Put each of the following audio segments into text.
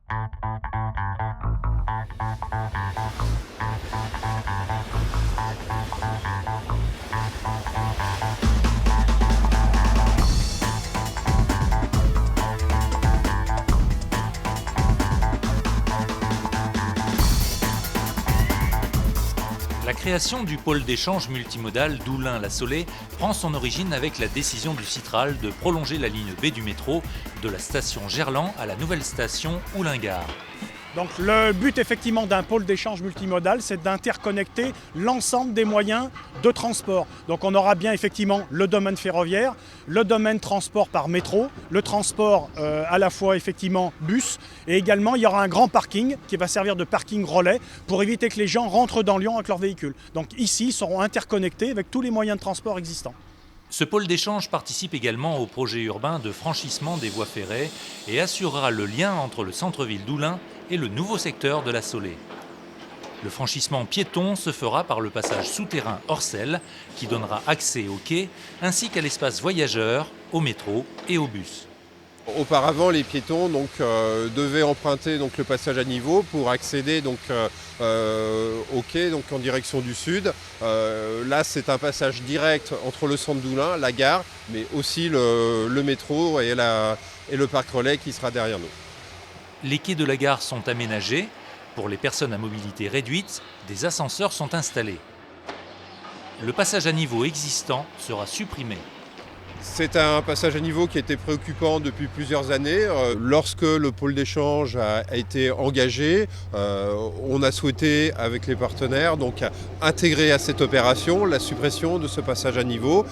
La création du pôle d'échange multimodal d'Oulin-la Saulée prend son origine avec la décision du Citral de prolonger la ligne B du métro de la station Gerland à la nouvelle station Oulin-Gare. Donc le but effectivement d'un pôle d'échange multimodal, c'est d'interconnecter l'ensemble des moyens de transport. Donc on aura bien effectivement le domaine ferroviaire, le domaine transport par métro, le transport à la fois effectivement bus, et également il y aura un grand parking qui va servir de parking relais pour éviter que les gens rentrent dans Lyon avec leur véhicule. Donc ici, ils seront interconnectés avec tous les moyens de transport existants. Ce pôle d'échange participe également au projet urbain de franchissement des voies ferrées et assurera le lien entre le centre-ville d'Oulin et le nouveau secteur de la Saulée. Le franchissement piéton se fera par le passage souterrain Orcel qui donnera accès au quai ainsi qu'à l'espace voyageurs, au métro et au bus. Auparavant, les piétons devaient emprunter le passage à niveau pour accéder au quai en direction du sud. Là, c'est un passage direct entre le centre d'Oulin, la gare, mais aussi le métro et le parc relais qui sera derrière nous. Les quais de la gare sont aménagés. Pour les personnes à mobilité réduite, des ascenseurs sont installés. Le passage à niveau existant sera supprimé. C'est un passage à niveau qui était préoccupant depuis plusieurs années. Lorsque le pôle d'échange a été engagé, on a souhaité, avec les partenaires, intégrer à cette opération la suppression de ce passage à niveau,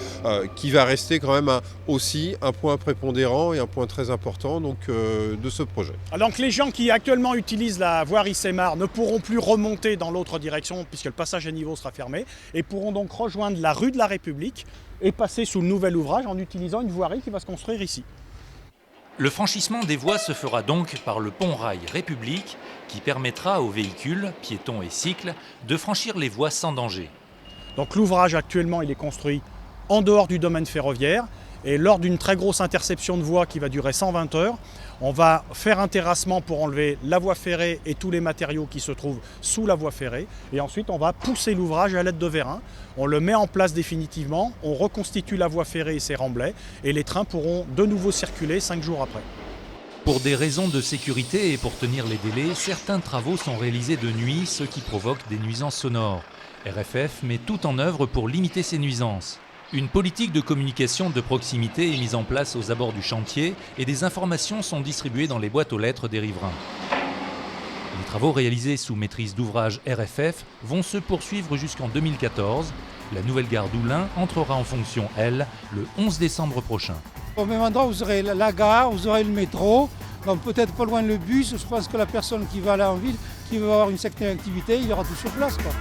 qui va rester quand même aussi un point prépondérant et un point très important de ce projet. Donc les gens qui actuellement utilisent la voirie Sémar ne pourront plus remonter dans l'autre direction puisque le passage à niveau sera fermé et pourront donc rejoindre la rue de la République et passer sous le nouvel ouvrage en utilisant une voirie qui va se construire ici. Le franchissement des voies se fera donc par le pont-rail République qui permettra aux véhicules, piétons et cycles de franchir les voies sans danger. Donc l'ouvrage actuellement il est construit en dehors du domaine ferroviaire et lors d'une très grosse interception de voies qui va durer 120 heures, on va faire un terrassement pour enlever la voie ferrée et tous les matériaux qui se trouvent sous la voie ferrée. Et ensuite, on va pousser l'ouvrage à l'aide de vérins. On le met en place définitivement, on reconstitue la voie ferrée et ses remblais, et les trains pourront de nouveau circuler 5 jours après. Pour des raisons de sécurité et pour tenir les délais, certains travaux sont réalisés de nuit, ce qui provoque des nuisances sonores. RFF met tout en œuvre pour limiter ces nuisances. Une politique de communication de proximité est mise en place aux abords du chantier et des informations sont distribuées dans les boîtes aux lettres des riverains. Les travaux réalisés sous maîtrise d'ouvrage RFF vont se poursuivre jusqu'en 2014. La nouvelle gare d'Oulin entrera en fonction, elle, le 11 décembre prochain. Au même endroit, vous aurez la gare, vous aurez le métro, donc peut-être pas loin le bus. Je pense que la personne qui va aller en ville, qui va avoir une certaine activité, il aura tout sur place, quoi.